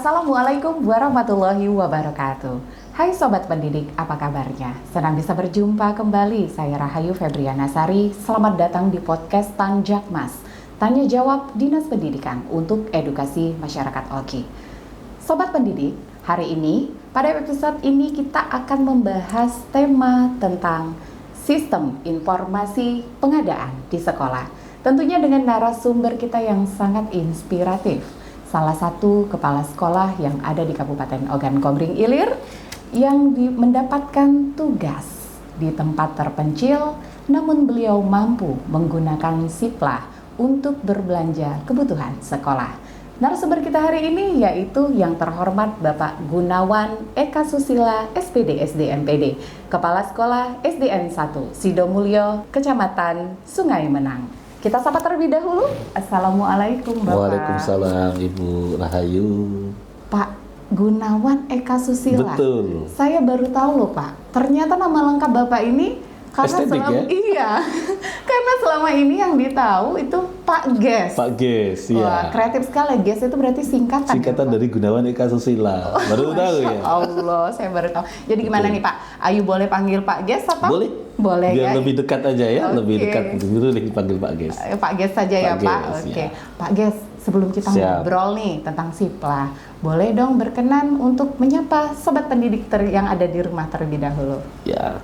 Assalamualaikum warahmatullahi wabarakatuh. Hai Sobat Pendidik, apa kabarnya? Senang bisa berjumpa kembali. Saya Rahayu Febriana Sari. Selamat datang di podcast Tanjakmas, Tanya Jawab Dinas Pendidikan untuk Edukasi Masyarakat Oki. Sobat Pendidik, hari ini, pada episode ini kita akan membahas tema tentang sistem informasi pengadaan di sekolah. Tentunya dengan narasumber kita yang sangat inspiratif. Salah satu kepala sekolah yang ada di Kabupaten Ogan Komering Ilir yang mendapatkan tugas di tempat terpencil, namun beliau mampu menggunakan Siplah untuk berbelanja kebutuhan sekolah. Narasumber kita hari ini yaitu yang terhormat Bapak Gunawan Eka Susila, SPD SD MPD, Kepala Sekolah SDN 1 Sidomulyo, Kecamatan Sungai Menang. Kita sapa terlebih dahulu. Assalamualaikum Bapak. Waalaikumsalam Ibu Rahayu. Pak Gunawan Eka Susila. Betul. Saya baru tahu loh Pak. Ternyata nama lengkap Bapak ini karena Estetik, selama ya? Iya. Karena selama ini yang ditahu itu Pak Ges. Pak Ges, ya. Wah, kreatif sekali. Ges itu berarti singkatan. Singkatan ya, Pak? dari Gunawan Eka Susila. Baru tahu ya. Allah, saya baru tahu. Jadi gimana nih Pak? Ayu boleh panggil Pak Ges apa? Boleh. Boleh Biar ya. lebih dekat aja ya, Oke. lebih dekat dulu dipanggil Pak Ges. Pak Ges saja ya Pak Pak. Ges, Oke. ya. Pak Ges, sebelum kita Siap. ngobrol nih tentang Siplah, boleh dong berkenan untuk menyapa sobat pendidik yang ada di rumah terlebih dahulu. Ya.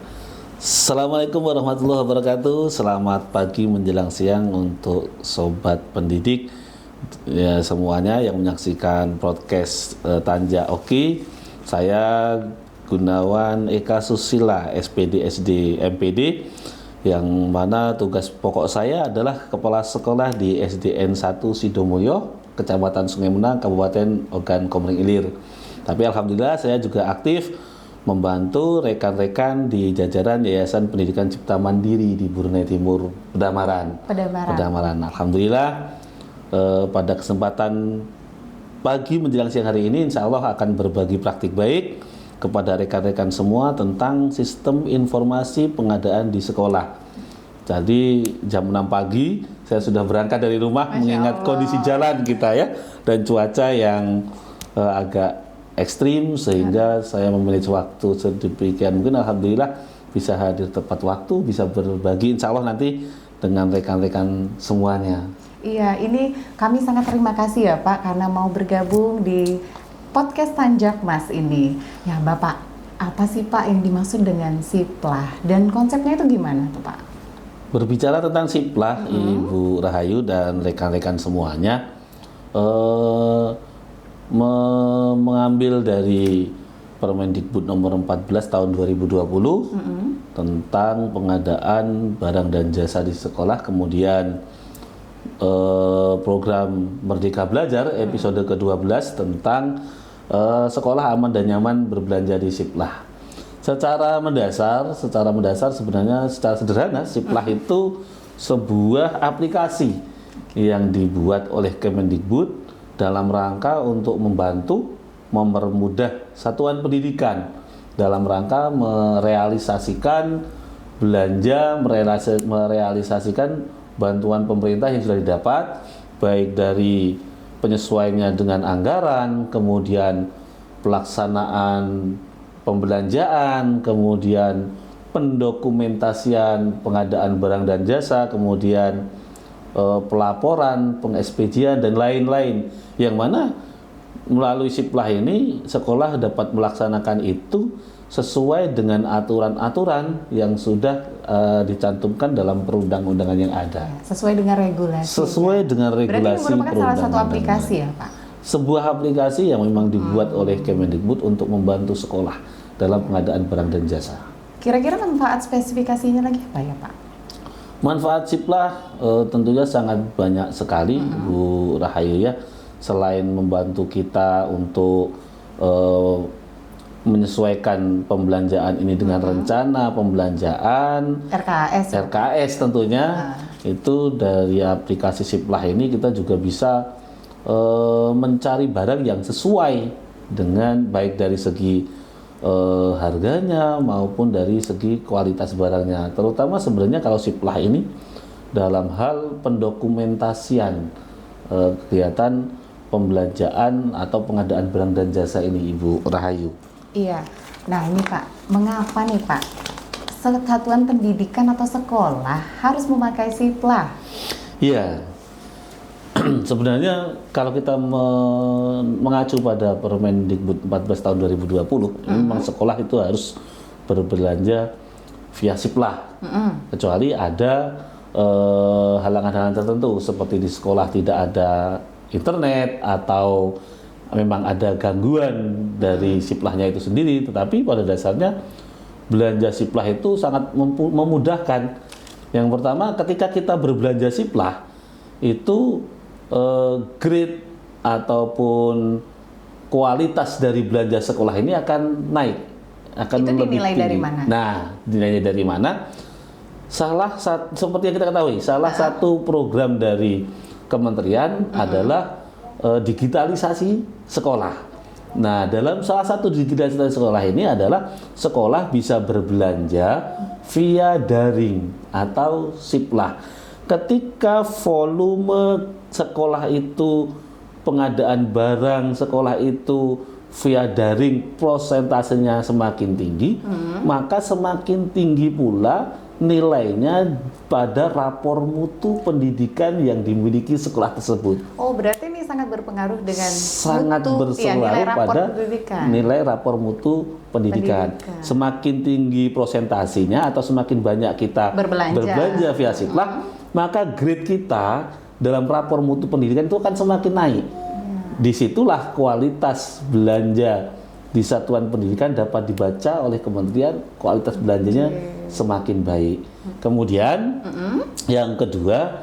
Assalamualaikum warahmatullahi wabarakatuh. Selamat pagi menjelang siang untuk sobat pendidik ya semuanya yang menyaksikan podcast Tanja Oki. Saya Gunawan Eka Susila, SPD SD MPD, yang mana tugas pokok saya adalah kepala sekolah di SDN 1 Sidomulyo, Kecamatan Sungai Menang, Kabupaten Ogan Komering Ilir. Tapi alhamdulillah saya juga aktif membantu rekan-rekan di jajaran Yayasan Pendidikan Cipta Mandiri di Burne Timur, Pedamaran. Alhamdulillah pada kesempatan pagi menjelang siang hari ini insya Allah akan berbagi praktik baik kepada rekan-rekan semua tentang sistem informasi pengadaan di sekolah. Jadi jam 6 pagi saya sudah berangkat dari rumah. Masya mengingat Allah. kondisi jalan kita ya dan cuaca yang agak ekstrim sehingga saya memiliki waktu sedemikian mungkin. Alhamdulillah bisa hadir tepat waktu, bisa berbagi insya Allah nanti dengan rekan-rekan semuanya. Iya, ini kami sangat terima kasih ya Pak karena mau bergabung di podcast Tanjakmas ini. Ya Bapak, apa sih Pak yang dimaksud dengan Siplah dan konsepnya itu gimana tuh Pak? Berbicara tentang Siplah, Ibu Rahayu dan rekan-rekan semuanya, mengambil dari Permendikbud nomor 14 tahun 2020 tentang pengadaan barang dan jasa di sekolah, kemudian program Merdeka Belajar episode ke-12 tentang sekolah aman dan nyaman berbelanja di Siplah. Secara mendasar sebenarnya secara sederhana Siplah itu sebuah aplikasi yang dibuat oleh Kemendikbud dalam rangka untuk membantu mempermudah satuan pendidikan dalam rangka merealisasikan belanja, merealisasikan bantuan pemerintah yang sudah didapat baik dari penyesuaiannya dengan anggaran, kemudian pelaksanaan pembelanjaan, kemudian pendokumentasian pengadaan barang dan jasa, kemudian pelaporan, pengekspedian dan lain-lain, yang mana melalui Siplah ini sekolah dapat melaksanakan itu sesuai dengan aturan-aturan yang sudah dicantumkan dalam perundang-undangan yang ada. Sesuai dengan regulasi. Sesuai dengan regulasi. Berarti ini merupakan salah satu perundang-undangan. aplikasi ya Pak? Sebuah aplikasi yang memang dibuat oleh Kemendikbud untuk membantu sekolah dalam pengadaan barang dan jasa. Kira-kira manfaat spesifikasinya lagi apa ya Pak? Manfaat Siplah tentunya sangat banyak sekali, Bu Rahayu ya. Selain membantu kita untuk menyesuaikan pembelanjaan ini dengan rencana pembelanjaan RKS tentunya, itu dari aplikasi Siplah ini kita juga bisa mencari barang yang sesuai dengan baik dari segi harganya maupun dari segi kualitas barangnya. Terutama sebenarnya kalau Siplah ini dalam hal pendokumentasian kegiatan pembelanjaan atau pengadaan barang dan jasa ini, Ibu Rahayu. Iya. Nah ini Pak, mengapa nih Pak satuan pendidikan atau sekolah harus memakai SIPLAH? Iya, sebenarnya kalau kita mengacu pada Permendikbud 14 tahun 2020, memang sekolah itu harus berbelanja via SIPLAH, kecuali ada halangan-halangan tertentu seperti di sekolah tidak ada internet atau memang ada gangguan dari SIPLAH-nya itu sendiri. Tetapi pada dasarnya belanja SIPLAH itu sangat memudahkan. Yang pertama, ketika kita berbelanja SIPLAH itu grade ataupun kualitas dari belanja sekolah ini akan naik, akan itu lebih dinilai tinggi. dari mana? Nah, dinilai dari mana? Seperti yang kita ketahui, salah satu program dari kementerian adalah digitalisasi sekolah. Nah, dalam salah satu digitalisasi sekolah ini adalah sekolah bisa berbelanja via daring atau SIPLAH. Ketika volume sekolah itu, pengadaan barang sekolah itu via daring prosentasenya semakin tinggi, maka semakin tinggi pula nilainya pada rapor mutu pendidikan yang dimiliki sekolah tersebut. Oh, berarti ini sangat berpengaruh dengan Sangat mutu, berpengaruh nilai rapor pada pendidikan. nilai rapor mutu pendidikan. Semakin tinggi prosentasinya atau semakin banyak kita berbelanja via SIPLAH, maka grade kita dalam rapor mutu pendidikan itu akan semakin naik. Disitulah kualitas belanja di satuan pendidikan dapat dibaca oleh kementerian, kualitas belanjanya semakin baik. Kemudian yang kedua,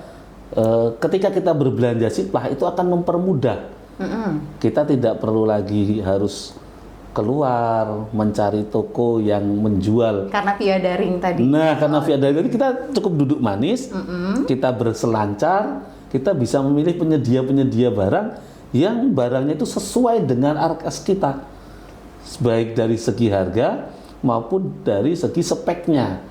ketika kita berbelanja SIPLAH itu akan mempermudah. Kita tidak perlu lagi harus keluar mencari toko yang menjual. Karena via daring tadi. Nah, karena via daring kita cukup duduk manis, kita berselancar, kita bisa memilih penyedia-penyedia barang yang barangnya itu sesuai dengan RKS kita, baik dari segi harga maupun dari segi speknya.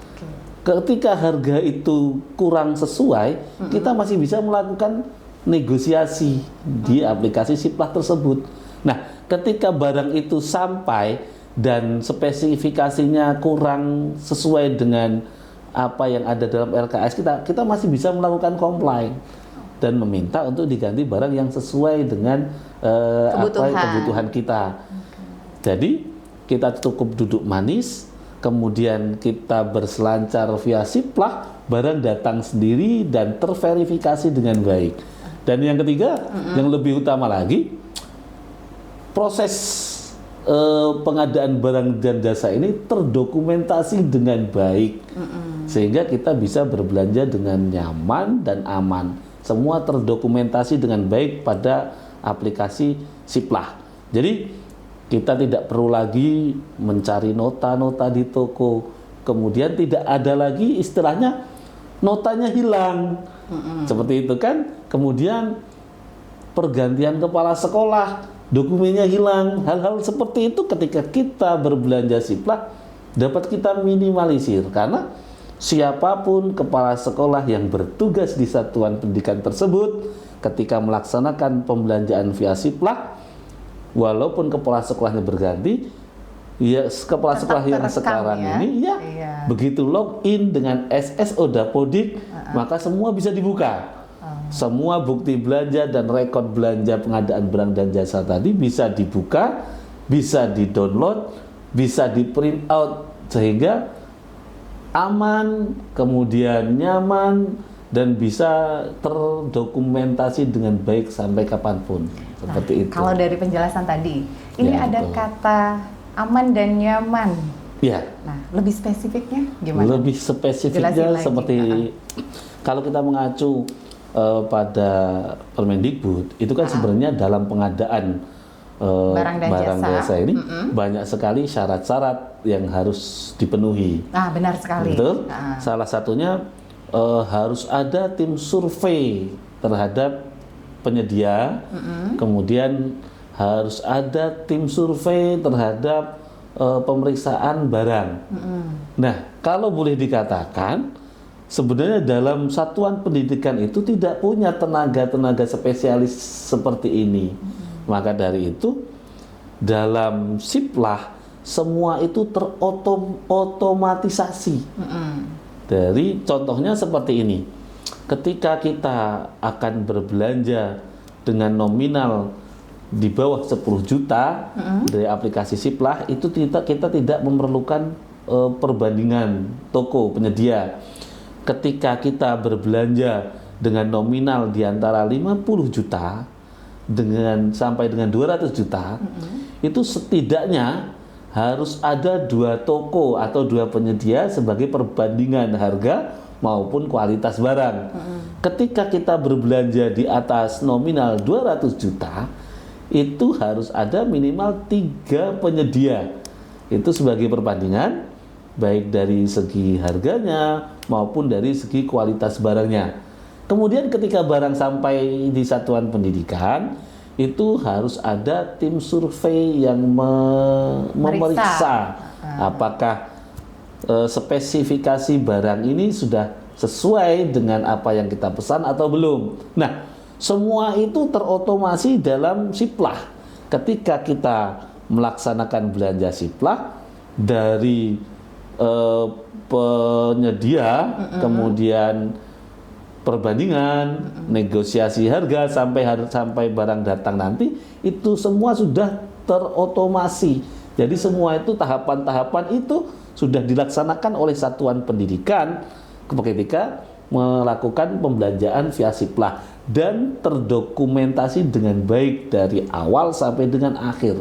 Ketika harga itu kurang sesuai, kita masih bisa melakukan negosiasi di aplikasi SIPLAH tersebut. Nah, ketika barang itu sampai dan spesifikasinya kurang sesuai dengan apa yang ada dalam RKS kita masih bisa melakukan komplain dan meminta untuk diganti barang yang sesuai dengan kebutuhan kita. Jadi kita cukup duduk manis, kemudian kita berselancar via SIPLAH, barang datang sendiri dan terverifikasi dengan baik. Dan yang ketiga, yang lebih utama lagi, proses pengadaan barang dan jasa ini terdokumentasi dengan baik, sehingga kita bisa berbelanja dengan nyaman dan aman. Semua terdokumentasi dengan baik pada aplikasi SIPLAH. Jadi kita tidak perlu lagi mencari nota-nota di toko, kemudian tidak ada lagi istilahnya notanya hilang, seperti itu kan. Kemudian pergantian kepala sekolah, dokumennya hilang. Hal-hal seperti itu ketika kita berbelanja SIPLAH dapat kita minimalisir, karena siapapun kepala sekolah yang bertugas di satuan pendidikan tersebut ketika melaksanakan pembelanjaan via SIPLAH, walaupun kepala sekolahnya berganti, ya kepala sekolah yang sekarang ini begitu login dengan SSO Dapodik, maka semua bisa dibuka. Semua bukti belanja dan rekod belanja pengadaan barang dan jasa tadi bisa dibuka, bisa di-download, bisa di-print out, sehingga aman, kemudian nyaman, dan bisa terdokumentasi dengan baik sampai kapanpun. Seperti itu. Kalau dari penjelasan tadi, ini Ya, ada betul. kata aman dan nyaman. Ya. Nah, lebih spesifiknya gimana? Lebih spesifiknya Jelasin lagi. seperti kalau kita mengacu pada Permendikbud, itu kan sebenarnya dalam pengadaan Barang dan jasa. ini banyak sekali syarat-syarat yang harus dipenuhi. Nah, benar sekali. Betul. Salah satunya harus ada tim survei terhadap penyedia, kemudian harus ada tim survei terhadap pemeriksaan barang. Nah, kalau boleh dikatakan, sebenarnya dalam satuan pendidikan itu tidak punya tenaga-tenaga spesialis seperti ini. Maka dari itu dalam Siplah semua itu terotomatisasi. Dari contohnya seperti ini. Ketika kita akan berbelanja dengan nominal di bawah 10 juta dari aplikasi Siplah, itu kita tidak memerlukan perbandingan toko penyedia. Ketika kita berbelanja dengan nominal di antara 50 juta sampai dengan 200 juta, itu setidaknya harus ada 2 toko atau 2 penyedia sebagai perbandingan harga maupun kualitas barang. Ketika kita berbelanja di atas nominal 200 juta, itu harus ada minimal 3 penyedia. Itu sebagai perbandingan baik dari segi harganya maupun dari segi kualitas barangnya. Kemudian ketika barang sampai di satuan pendidikan, itu harus ada tim survei yang memeriksa apakah spesifikasi barang ini sudah sesuai dengan apa yang kita pesan atau belum. Nah, semua itu terotomasi dalam Siplah. Ketika kita melaksanakan belanja Siplah dari penyedia, kemudian perbandingan, negosiasi harga sampai barang datang nanti, itu semua sudah terotomasi. Jadi semua itu tahapan-tahapan itu sudah dilaksanakan oleh satuan pendidikan ketika melakukan pembelanjaan via Siplah dan terdokumentasi dengan baik dari awal sampai dengan akhir.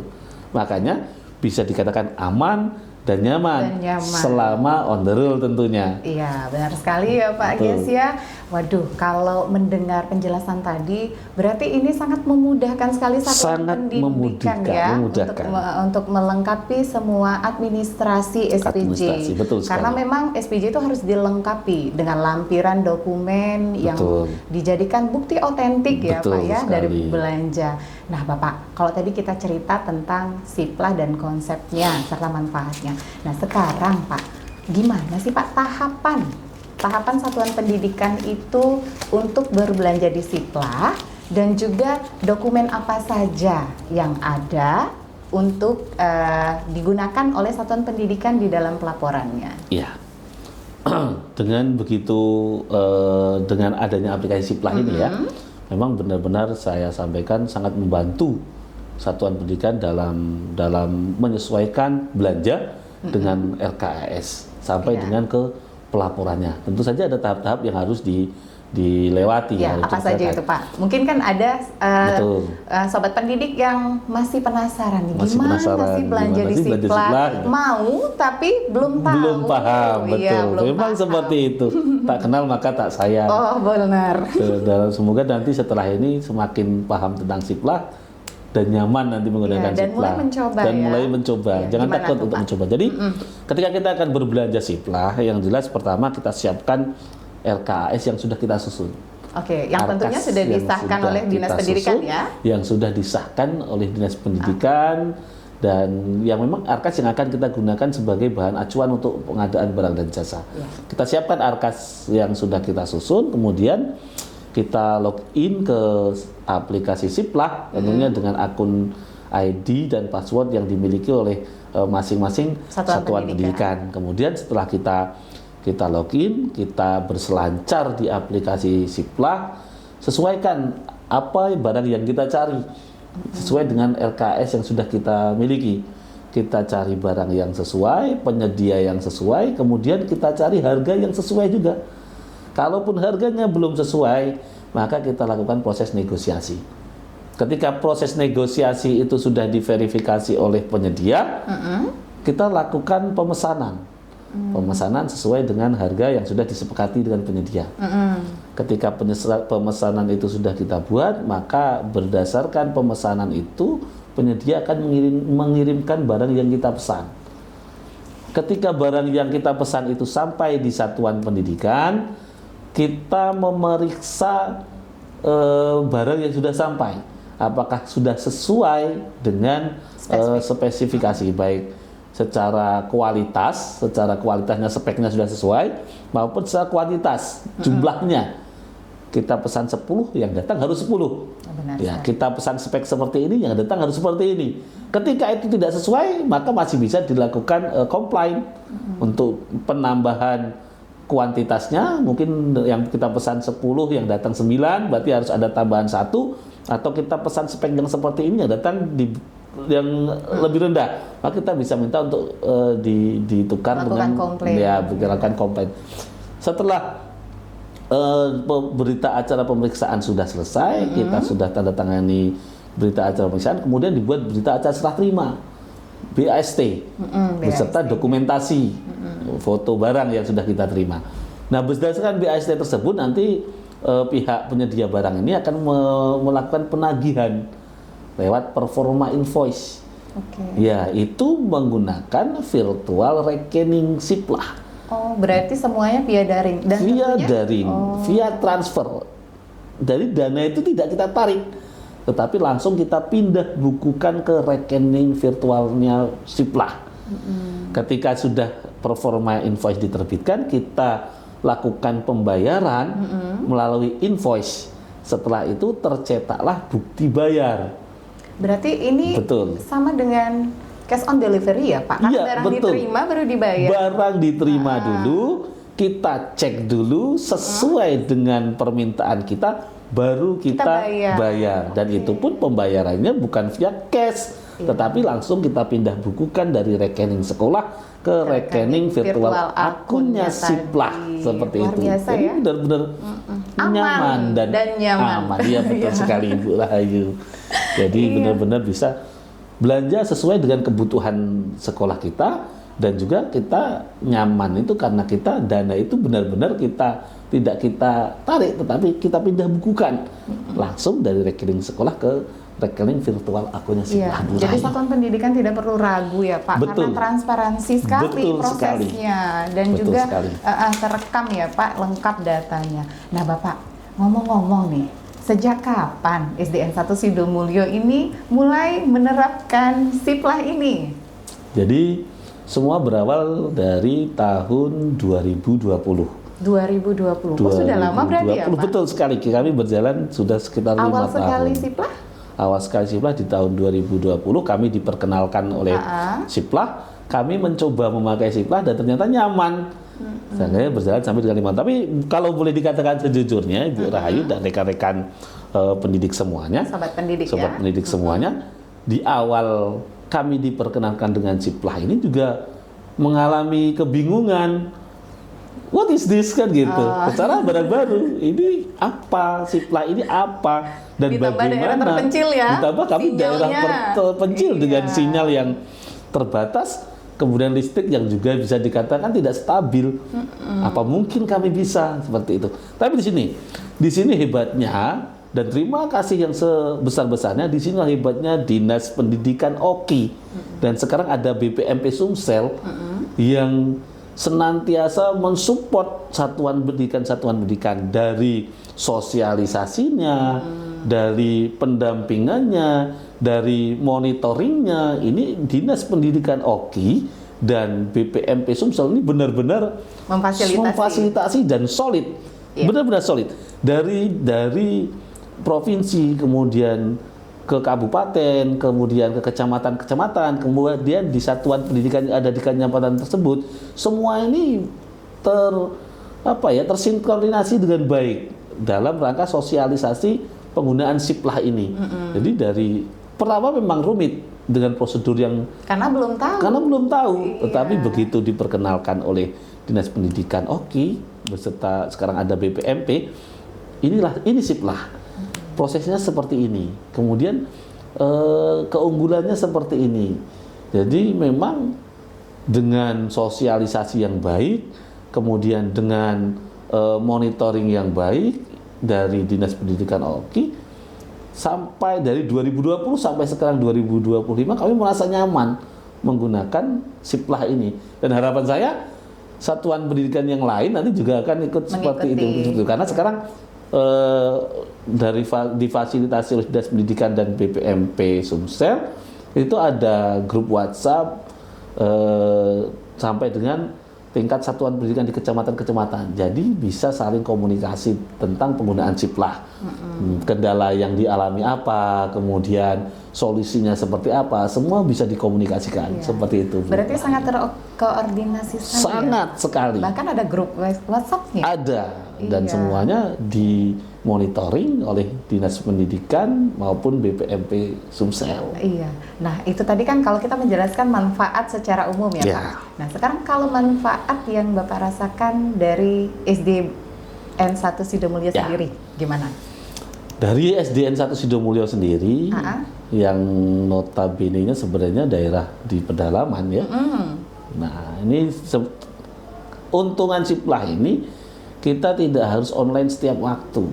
Makanya bisa dikatakan aman dan nyaman selama on the roll tentunya. Iya, benar sekali ya Pak Gies ya. Waduh, kalau mendengar penjelasan tadi, berarti ini sangat memudahkan sekali satuan pendidikan ya untuk melengkapi semua administrasi SPJ. Betul sekali. Karena memang SPJ itu harus dilengkapi dengan lampiran dokumen yang dijadikan bukti otentik ya Pak ya dari belanja. Nah Bapak, kalau tadi kita cerita tentang Siplah dan konsepnya serta manfaatnya. Nah sekarang Pak, gimana sih Pak tahapan satuan pendidikan itu untuk berbelanja di Siplah dan juga dokumen apa saja yang ada untuk digunakan oleh satuan pendidikan di dalam pelaporannya? Iya, dengan begitu dengan adanya aplikasi Siplah ini ya, memang benar-benar saya sampaikan sangat membantu satuan pendidikan dalam menyesuaikan belanja dengan RKAS sampai dengan ke pelaporannya. Tentu saja ada tahap-tahap yang harus dilewati. Ya, apa saja itu Pak? Mungkin kan ada sobat pendidik yang masih penasaran nih, gimana sih belanja di Siplah? Mau tapi belum tahu. Belum paham, betul. Ya, memang seperti itu. Tak kenal maka tak sayang. Oh, benar. Semoga nanti setelah ini semakin paham tentang Siplah dan nyaman nanti menggunakan Siplah dan mulai mencoba. Jangan takut untuk mencoba. Jadi ketika kita akan berbelanja Siplah, yang jelas pertama kita siapkan RKAS yang sudah kita susun. Oke, yang tentunya sudah disahkan oleh Dinas Pendidikan ya. Yang sudah disahkan oleh Dinas Pendidikan dan yang memang RKAS yang akan kita gunakan sebagai bahan acuan untuk pengadaan barang dan jasa. Kita siapkan RKAS yang sudah kita susun, kemudian kita login ke aplikasi Siplah tentunya dengan akun ID dan password yang dimiliki oleh masing-masing satuan pendidikan. Kemudian setelah kita login, kita berselancar di aplikasi Siplah, sesuaikan apa barang yang kita cari sesuai dengan RKAS yang sudah kita miliki. Kita cari barang yang sesuai, penyedia yang sesuai, kemudian kita cari harga yang sesuai juga. Kalaupun harganya belum sesuai, maka kita lakukan proses negosiasi. Ketika proses negosiasi itu sudah diverifikasi oleh penyedia, kita lakukan pemesanan. Pemesanan sesuai dengan harga yang sudah disepakati dengan penyedia. Ketika pemesanan itu sudah kita buat, maka berdasarkan pemesanan itu, penyedia akan mengirimkan barang yang kita pesan. Ketika barang yang kita pesan itu sampai di satuan pendidikan, kita memeriksa barang yang sudah sampai, apakah sudah sesuai dengan spesifikasi, baik secara kualitasnya speknya sudah sesuai maupun secara kuantitas jumlahnya. Kita pesan 10, yang datang harus 10. Benar, Ya, kita pesan spek seperti ini, yang datang harus seperti ini. Ketika itu tidak sesuai, maka masih bisa dilakukan komplain untuk penambahan kuantitasnya. Mungkin yang kita pesan 10, yang datang 9, berarti harus ada tambahan 1. Atau kita pesan spek yang seperti ini, yang datang yang lebih rendah, maka kita bisa minta untuk ditukar Lakukan dengan komplain. ya, dilakukan komplain. Setelah berita acara pemeriksaan sudah selesai, kita sudah tanda tangani berita acara pemeriksaan, kemudian dibuat berita acara serah terima BAST beserta dokumentasi foto barang yang sudah kita terima. Nah, berdasarkan BAST tersebut nanti pihak penyedia barang ini akan melakukan penagihan lewat performa invoice. Ya, itu menggunakan virtual rekening SIPLAH. Oh, berarti semuanya via daring dan Via tentunya- daring, via transfer. Dari dana itu tidak kita tarik, tetapi langsung kita pindah bukukan ke rekening virtualnya SIPLAH. Ketika sudah performa invoice diterbitkan, kita lakukan pembayaran melalui invoice. Setelah itu tercetaklah bukti bayar. Berarti ini Betul. sama dengan cash on delivery ya Pak? Karena Iya, barang betul. diterima baru dibayar. Barang diterima dulu, kita cek dulu sesuai dengan permintaan kita, baru kita bayar. Dan itu pun pembayarannya bukan via cash, tetapi langsung kita pindah bukukan dari rekening sekolah ke rekening virtual akunnya SIPLAH. Seperti Luar itu. biasa Jadi ya. benar-benar nyaman dan nyaman. aman. Iya, betul sekali Ibu Rahayu. Jadi benar-benar bisa belanja sesuai dengan kebutuhan sekolah kita, dan juga kita nyaman itu karena kita dana itu benar-benar tidak kita tarik, tetapi kita pindah bukukan langsung dari rekening sekolah ke rekening virtual akunnya SIPLAH. Bu Jadi Rahayu. satuan pendidikan tidak perlu ragu ya Pak, Betul. karena transparansi sekali Betul sekali. prosesnya dan Betul juga sekali. terekam ya Pak, lengkap datanya. Nah Bapak, ngomong-ngomong nih, sejak kapan SDN 1 Sidomulyo ini mulai menerapkan SIPLAH ini? Jadi semua berawal dari tahun 2020. 2020. Oh, sudah lama berarti ya Pak? Betul sekali. Kami berjalan sudah sekitar 5 tahun. Awal sekali SIPLAH? Awal sekali SIPLAH di tahun 2020 kami diperkenalkan oleh SIPLAH. Kami mencoba memakai SIPLAH dan ternyata nyaman. Saya berjalan sampai dengan 5 tahun. Tapi kalau boleh dikatakan sejujurnya, Ibu Rahayu dan rekan-rekan pendidik semuanya, Sobat pendidik sobat ya? pendidik semuanya, di awal kami diperkenalkan dengan SIPLAH ini juga mengalami kebingungan. What is this kan gitu? Secara barang baru, ini apa? SIPLAH ini apa? Dan Ditambah daerah bagaimana? terpencil ya, Ditambah kami daerah sinyalnya. terpencil dengan Iya. sinyal yang terbatas, kemudian listrik yang juga bisa dikatakan tidak stabil. Apa mungkin kami bisa seperti itu? Tapi di sini hebatnya, dan terima kasih yang sebesar-besarnya, di sini hebatnya Dinas Pendidikan OKI, dan sekarang ada BPMP Sumsel yang senantiasa mensupport satuan pendidikan dari sosialisasinya, dari pendampingannya, dari monitoringnya. Ini Dinas Pendidikan OKI dan BPMP Sumsel ini benar-benar memfasilitasi dan solid, benar-benar solid dari provinsi, kemudian ke kabupaten, kemudian ke kecamatan-kecamatan, kemudian di satuan pendidikan yang ada di kecamatan tersebut, semua ini tersinkronisasi dengan baik dalam rangka sosialisasi penggunaan SIPLAH ini. Jadi dari pertama memang rumit dengan prosedur yang Karena belum tahu. Tetapi begitu diperkenalkan oleh Dinas Pendidikan OKI beserta sekarang ada BPMP, ini SIPLAH. Prosesnya seperti ini, kemudian keunggulannya seperti ini. Jadi memang dengan sosialisasi yang baik, kemudian dengan monitoring yang baik dari Dinas Pendidikan OKI, sampai dari 2020 sampai sekarang 2025 kami merasa nyaman menggunakan SIPLAH ini. Dan harapan saya satuan pendidikan yang lain nanti juga akan ikut seperti itu. Karena sekarang difasilitasi oleh Dinas Pendidikan dan BPMP Sumsel itu ada grup WhatsApp sampai dengan tingkat satuan pendidikan di kecamatan-kecamatan. Jadi bisa saling komunikasi tentang penggunaan Ciplah. Kendala yang dialami apa, kemudian solusinya seperti apa, semua bisa dikomunikasikan seperti itu. Berarti sangat terkoordinasi sekali. Sangat sekali. Bahkan ada grup WhatsApp-nya. Ada, dan semuanya dimonitoring oleh Dinas Pendidikan maupun BPMP Sumsel. Iya. Nah, itu tadi kan kalau kita menjelaskan manfaat secara umum ya, Pak. Nah, sekarang kalau manfaat yang Bapak rasakan dari SDN 1 Sidomulyo sendiri, gimana? Dari SDN 1 Sidomulyo sendiri, yang notabene-nya sebenarnya daerah di pedalaman ya. Nah, ini untungan Ciplah ini kita tidak harus online setiap waktu,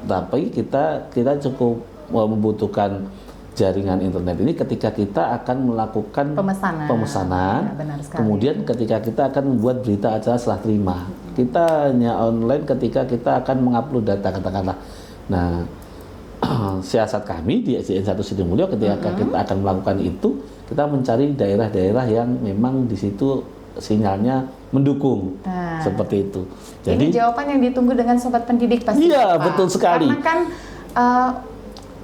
tapi kita cukup membutuhkan jaringan internet ini ketika kita akan melakukan pemesanan. Ya, kemudian ketika kita akan membuat berita acara serah terima, kita hanya online ketika kita akan mengupload data katakanlah. Nah, siasat kami di SDN 1 Sidomulyo ketika kita akan melakukan itu, kita mencari daerah-daerah yang memang di situ sinyalnya mendukung, seperti itu. Jadi ini jawaban yang ditunggu dengan sobat pendidik pasti. Iya, Pak. betul sekali. Karena kan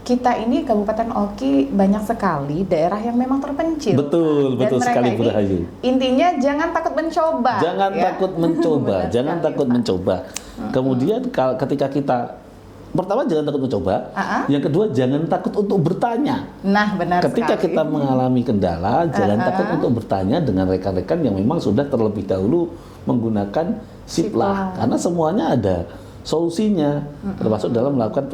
kita ini Kabupaten Oki banyak sekali daerah yang memang terpencil. Betul sekali Bu Rahayu. Intinya jangan takut mencoba. Jangan takut mencoba, jangan takut mencoba. Kemudian ketika kita pertama jangan takut mencoba, yang kedua jangan takut untuk bertanya. Nah, benar ketika sekali. kita mengalami kendala, jangan takut untuk bertanya dengan rekan-rekan yang memang sudah terlebih dahulu menggunakan Ciplah, karena semuanya ada solusinya, termasuk dalam melakukan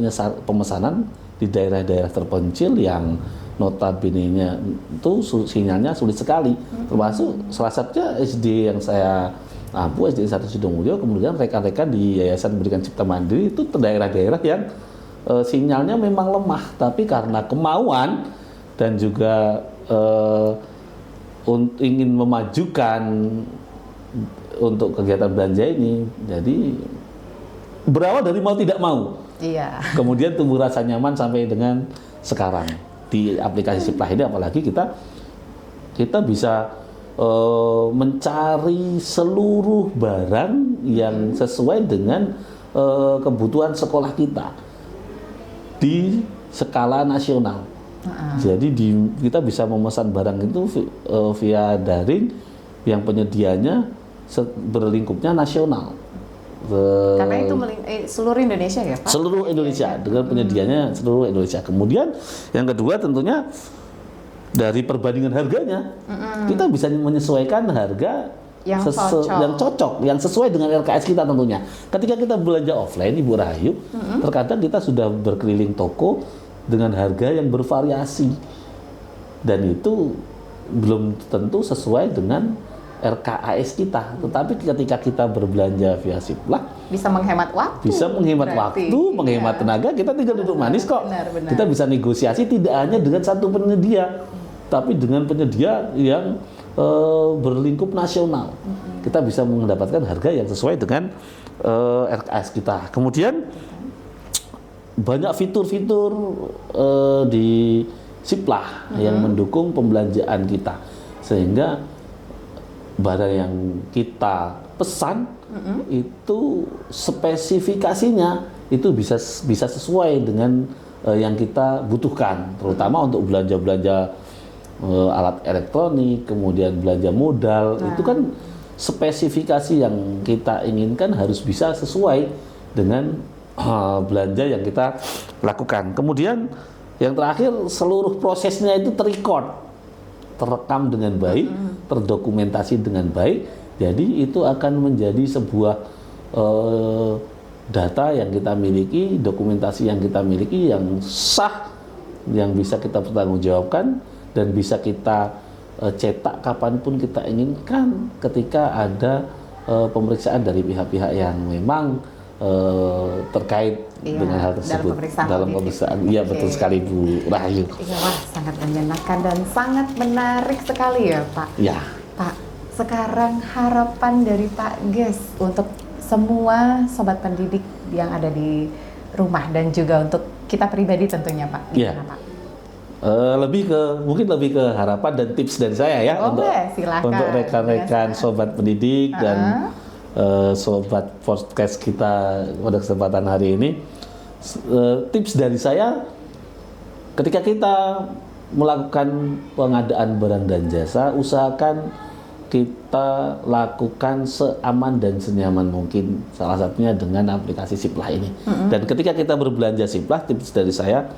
pemesanan di daerah-daerah terpencil yang notabene-nya itu sinyalnya sulit sekali, termasuk salah satunya SD yang saya SD 1 Sidomulyo, kemudian rekan-rekan di Yayasan Pendidikan Cipta Mandiri itu daerah-daerah yang sinyalnya memang lemah, tapi karena kemauan dan juga ingin memajukan untuk kegiatan belanja ini, jadi berawal dari mau tidak mau. Iya. Kemudian tumbuh rasa nyaman sampai dengan sekarang di aplikasi Ciplah ini, apalagi kita bisa mencari seluruh barang yang sesuai dengan kebutuhan sekolah kita di skala nasional. Jadi kita bisa memesan barang itu via daring yang penyedianya berlingkupnya nasional. Karena itu seluruh Indonesia ya Pak? Seluruh Indonesia, dengan penyediaannya seluruh Indonesia. Kemudian yang kedua tentunya dari perbandingan harganya, kita bisa menyesuaikan harga yang cocok, yang sesuai dengan LKS kita tentunya. Ketika kita belanja offline, Ibu Rahayu, terkadang kita sudah berkeliling toko dengan harga yang bervariasi, dan itu belum tentu sesuai dengan RKAS kita. Tetapi ketika kita berbelanja via Ciplah, bisa menghemat waktu. Bisa menghemat waktu, menghemat tenaga, kita tinggal duduk manis kok. Benar. Kita bisa negosiasi tidak hanya dengan satu penyedia, tapi dengan penyedia yang berlingkup nasional. Kita bisa mendapatkan harga yang sesuai dengan RKAS kita. Kemudian banyak fitur-fitur di Ciplah yang mendukung pembelanjaan kita, sehingga barang yang kita pesan itu spesifikasinya itu bisa sesuai dengan yang kita butuhkan, terutama untuk belanja alat elektronik, kemudian belanja modal. Itu kan spesifikasi yang kita inginkan harus bisa sesuai dengan belanja yang kita lakukan. Kemudian yang terakhir, seluruh prosesnya itu terekam dengan baik, terdokumentasi dengan baik. Jadi itu akan menjadi sebuah data yang kita miliki, dokumentasi yang kita miliki yang sah, yang bisa kita pertanggungjawabkan dan bisa kita cetak kapanpun kita inginkan ketika ada pemeriksaan dari pihak-pihak yang memang terkait dengan hal tersebut dalam pemeriksaan. Iya, betul sekali Bu Rahayu. Iya, wah, sangat menyenangkan dan sangat menarik sekali ya Pak. Ya. Pak, sekarang harapan dari Pak Ges untuk semua sobat pendidik yang ada di rumah dan juga untuk kita pribadi tentunya Pak. Iya. Pak? Mungkin lebih ke harapan dan tips dari saya ya Silakan. untuk rekan-rekan sobat pendidik dan sobat podcast kita pada kesempatan hari ini. Tips dari saya, ketika kita melakukan pengadaan barang dan jasa, usahakan kita lakukan seaman dan senyaman mungkin, salah satunya dengan aplikasi Siplah ini. Dan ketika kita berbelanja Siplah, tips dari saya,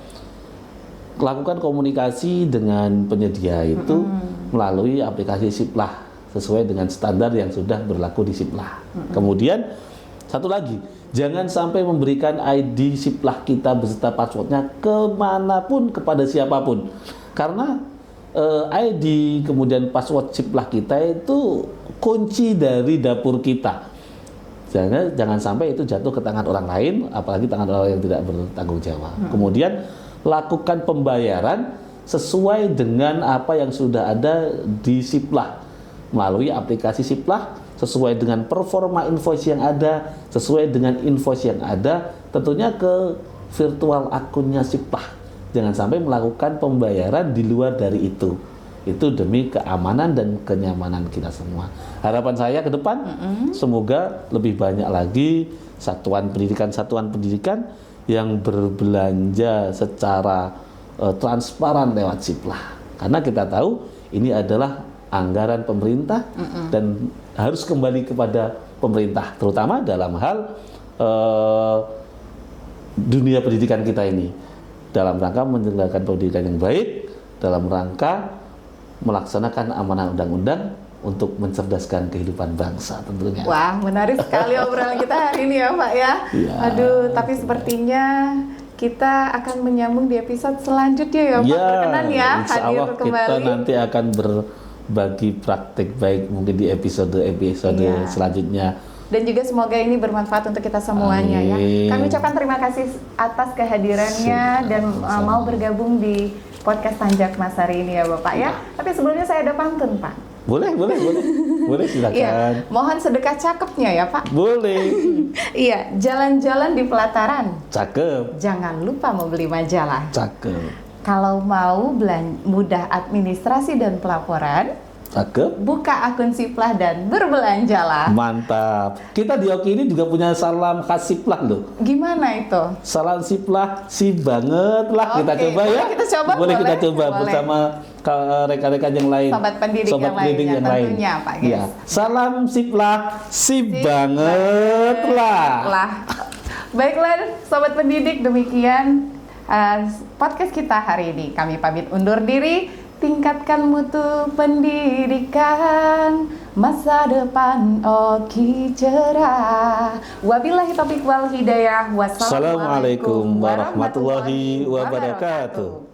lakukan komunikasi dengan penyedia itu melalui aplikasi Siplah sesuai dengan standar yang sudah berlaku di Siplah. Kemudian satu lagi, jangan sampai memberikan ID Siplah kita beserta passwordnya kemanapun kepada siapapun, karena ID kemudian password Siplah kita itu kunci dari dapur kita. Jangan sampai itu jatuh ke tangan orang lain, apalagi tangan orang yang tidak bertanggung jawab. Kemudian lakukan pembayaran sesuai dengan apa yang sudah ada di Siplah melalui aplikasi Siplah, sesuai dengan performa invoice yang ada, sesuai dengan invoice yang ada, tentunya ke virtual akunnya Siplah. Jangan sampai melakukan pembayaran di luar dari itu. Itu demi keamanan dan kenyamanan kita semua. Harapan saya ke depan, semoga lebih banyak lagi satuan pendidikan yang berbelanja secara transparan lewat Siplah. Karena kita tahu ini adalah anggaran pemerintah dan harus kembali kepada pemerintah, terutama dalam hal dunia pendidikan kita ini, dalam rangka menyelenggarakan pendidikan yang baik, dalam rangka melaksanakan amanah undang-undang untuk mencerdaskan kehidupan bangsa tentunya. Wah, menarik sekali obrolan kita hari ini ya Pak ya. Aduh, tapi sepertinya kita akan menyambung di episode selanjutnya ya Pak. Berkenan ya insya hadir Allah kembali. kita nanti akan berbagi praktik baik mungkin di episode selanjutnya. Dan juga semoga ini bermanfaat untuk kita semuanya. Amin. Ya. Kami ucapkan terima kasih atas kehadirannya dan mau bergabung di podcast Tanjakmas hari ini ya Bapak ya. Tapi sebelumnya saya ada pantun Pak. Boleh silakan. Iya, mohon sedekah cakepnya ya Pak. Boleh. Iya, jalan-jalan di pelataran. Cakep. Jangan lupa membeli majalah. Cakep. Kalau mau mudah administrasi dan pelaporan, cakep. Buka akun Siplah dan berbelanjalah. Mantap. Kita di Oki ini juga punya salam khas Siplah loh. Gimana itu? Salam Siplah, si banget lah. Kita coba ya. Boleh kita coba bersama rekan-rekan yang lain. Sobat pendidik yang lain. Tentunya Pak Guys. Ya. Salam Siplah, si banget lah. Baiklah Sobat pendidik, demikian podcast kita hari ini. Kami pamit undur diri. Tingkatkan mutu pendidikan, masa depan Oki cerah. Wabillahi taufiq wal hidayah. Wassalamualaikum warahmatullahi wabarakatuh.